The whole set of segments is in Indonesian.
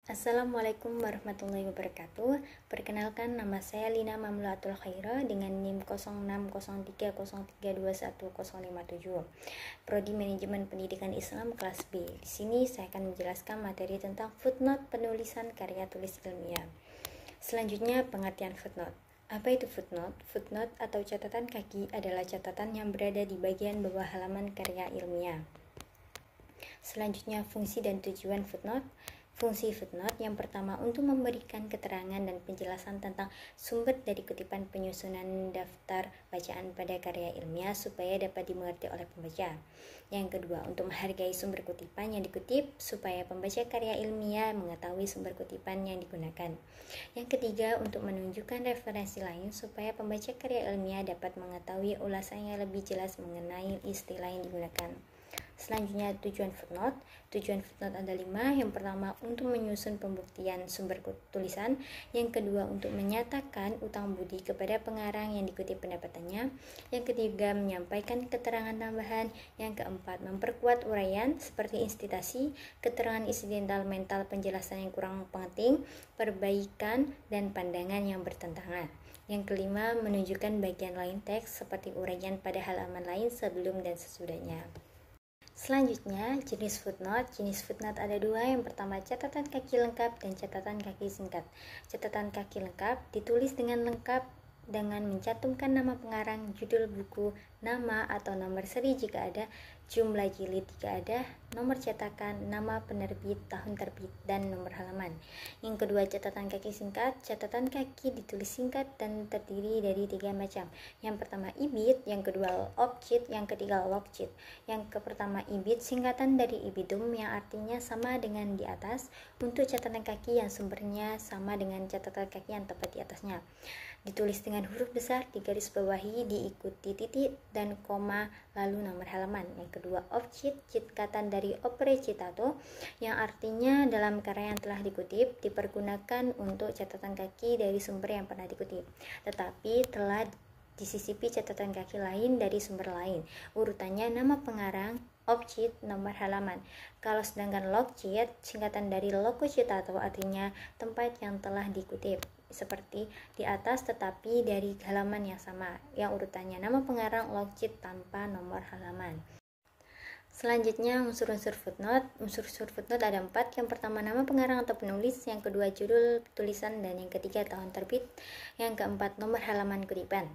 Assalamualaikum warahmatullahi wabarakatuh. Perkenalkan, nama saya Lina Mamlaatul Khaira dengan NIM 060303210057. Prodi Manajemen Pendidikan Islam kelas B. Di sini saya akan menjelaskan materi tentang footnote penulisan karya tulis ilmiah. Selanjutnya, pengertian footnote. Apa itu footnote? Footnote atau catatan kaki adalah catatan yang berada di bagian bawah halaman karya ilmiah. Selanjutnya, fungsi dan tujuan footnote. Fungsi footnote yang pertama untuk memberikan keterangan dan penjelasan tentang sumber dari kutipan penyusunan daftar bacaan pada karya ilmiah supaya dapat dimengerti oleh pembaca. Yang kedua, untuk menghargai sumber kutipan yang dikutip supaya pembaca karya ilmiah mengetahui sumber kutipan yang digunakan. Yang ketiga, untuk menunjukkan referensi lain supaya pembaca karya ilmiah dapat mengetahui ulasannya lebih jelas mengenai istilah yang digunakan. Selanjutnya, tujuan footnote. Tujuan footnote ada 5. Yang pertama, untuk menyusun pembuktian sumber tulisan. Yang kedua, untuk menyatakan utang budi kepada pengarang yang dikutip pendapatannya. Yang ketiga, menyampaikan keterangan tambahan. Yang keempat, memperkuat uraian seperti insitasi, keterangan insidental mental, penjelasan yang kurang penting, perbaikan, dan pandangan yang bertentangan. Yang kelima, menunjukkan bagian lain teks seperti uraian pada halaman lain sebelum dan sesudahnya. Selanjutnya, jenis footnote. Jenis footnote ada 2. Yang pertama, catatan kaki lengkap dan catatan kaki singkat. Catatan kaki lengkap ditulis dengan lengkap dengan mencantumkan nama pengarang, judul buku, nama atau nomor seri jika ada, jumlah jilid jika ada, nomor cetakan, nama penerbit, tahun terbit, dan nomor halaman. Yang kedua, catatan kaki singkat. Catatan kaki ditulis singkat dan terdiri dari 3 macam. Yang pertama ibid, yang kedua objit, yang ketiga logjit. Yang pertama ibid singkatan dari ibidum yang artinya sama dengan di atas untuk catatan kaki yang sumbernya sama dengan catatan kaki yang tepat di atasnya. Ditulis dengan huruf besar, digarisbawahi, diikuti titik dan koma, lalu nomor halaman. Yang kedua objit, singkatan dari opere citato yang artinya dalam karya yang telah dikutip dipergunakan untuk catatan kaki dari sumber yang pernah dikutip, tetapi telah disisipi catatan kaki lain dari sumber lain. Urutannya nama pengarang, objit, nomor halaman. Kalau sedangkan logjit, singkatan dari loco citato artinya tempat yang telah dikutip, seperti di atas tetapi dari halaman yang sama. Yang urutannya nama pengarang, logjit tanpa nomor halaman. Selanjutnya, unsur-unsur footnote. Unsur-unsur footnote ada 4. Yang pertama, nama pengarang atau penulis. Yang kedua, judul tulisan. Dan yang ketiga, tahun terbit. Yang keempat, nomor halaman kutipan.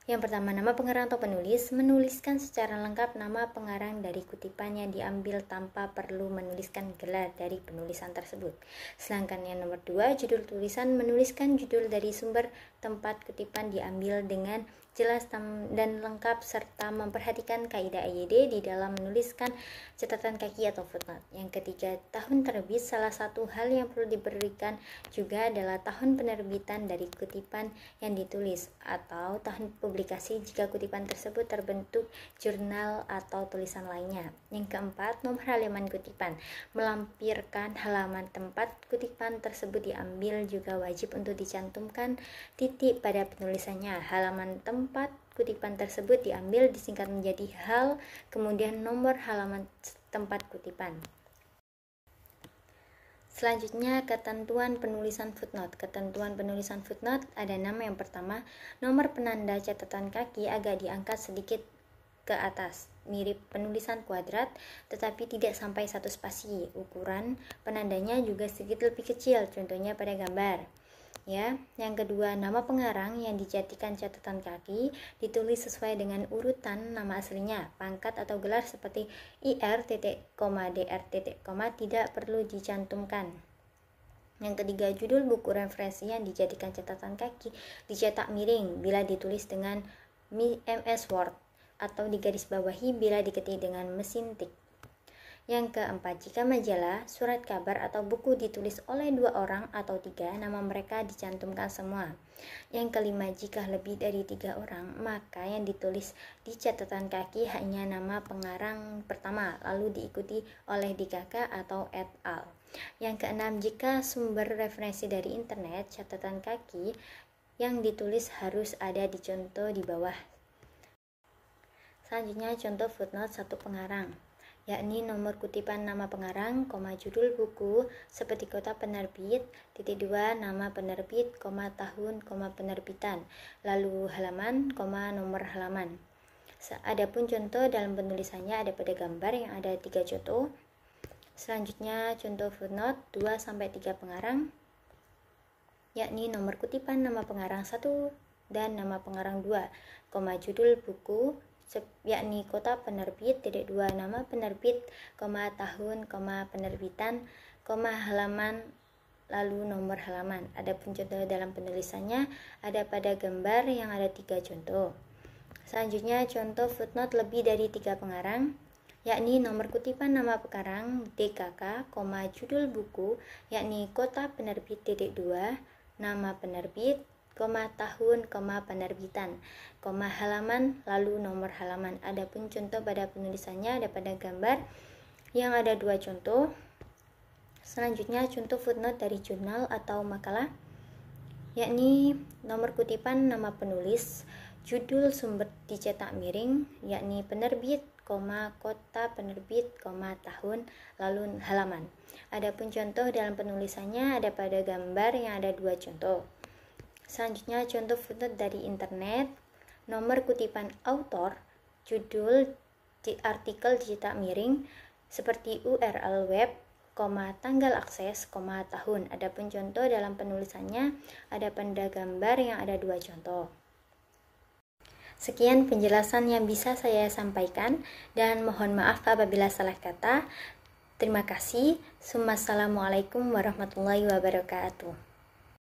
Yang pertama, nama pengarang atau penulis. Menuliskan secara lengkap nama pengarang dari kutipan yang diambil tanpa perlu menuliskan gelar dari penulisan tersebut. Sedangkan yang nomor 2, judul tulisan. Menuliskan judul dari sumber tempat kutipan diambil dengan jelas dan lengkap serta memperhatikan kaidah AYD di dalam menuliskan catatan kaki atau footnote. Yang ketiga, tahun terbit. Salah satu hal yang perlu diberikan juga adalah tahun penerbitan dari kutipan yang ditulis atau tahun publikasi jika kutipan tersebut terbentuk jurnal atau tulisan lainnya. Yang keempat, nomor halaman kutipan. Melampirkan halaman tempat kutipan tersebut diambil juga wajib untuk dicantumkan titik pada penulisannya. Halaman tempat kutipan tersebut diambil disingkat menjadi hal, kemudian nomor halaman tempat kutipan. Selanjutnya, ketentuan penulisan footnote. Ketentuan penulisan footnote ada 6. Yang pertama, nomor penanda catatan kaki agak diangkat sedikit ke atas, mirip penulisan kuadrat, tetapi tidak sampai 1 spasi. Ukuran penandanya juga sedikit lebih kecil, contohnya pada gambar. Ya, yang kedua, nama pengarang yang dijadikan catatan kaki ditulis sesuai dengan urutan nama aslinya. Pangkat atau gelar seperti IR, DR, tidak perlu dicantumkan. Yang ketiga, judul buku referensi yang dijadikan catatan kaki dicetak miring bila ditulis dengan MS Word atau digarisbawahi bila diketik dengan mesin tik. Yang keempat, jika majalah, surat kabar, atau buku ditulis oleh 2 orang atau 3, nama mereka dicantumkan semua. Yang kelima, jika lebih dari 3 orang, maka yang ditulis di catatan kaki hanya nama pengarang pertama, lalu diikuti oleh DKK atau et al. Yang keenam, jika sumber referensi dari internet, catatan kaki yang ditulis harus ada di contoh di bawah. Selanjutnya, contoh footnote 1 pengarang. yakni nomor kutipan nama pengarang, judul buku seperti kota penerbit, titik 2 nama penerbit, tahun, penerbitan, lalu halaman, nomor halaman. Adapun contoh dalam penulisannya ada pada gambar yang ada 3 contoh. Selanjutnya contoh footnote 2-3 pengarang, yakni nomor kutipan nama pengarang 1 dan nama pengarang 2, judul buku yakni kota penerbit, titik 2 nama penerbit, tahun, penerbitan, halaman, lalu nomor halaman. Adapun contoh dalam penulisannya ada pada gambar yang ada 3 contoh. Selanjutnya contoh footnote lebih dari 3 pengarang, yakni nomor kutipan nama pengarang DKK, judul buku yakni kota penerbit, titik 2 nama penerbit, tahun, penerbitan, halaman, lalu nomor halaman. Adapun contoh pada penulisannya ada pada gambar yang ada 2 contoh. Selanjutnya contoh footnote dari jurnal atau makalah, yakni nomor kutipan nama penulis, judul sumber dicetak miring, yakni penerbit, kota penerbit, tahun, lalu halaman. Adapun contoh dalam penulisannya ada pada gambar yang ada 2 contoh. Selanjutnya contoh footnote dari internet, nomor kutipan author, judul artikel dicetak miring seperti URL web, tanggal akses, tahun. Adapun contoh dalam penulisannya ada pada gambar yang ada 2 contoh. Sekian penjelasan yang bisa saya sampaikan dan mohon maaf apabila salah kata. Terima kasih. Assalamualaikum warahmatullahi wabarakatuh.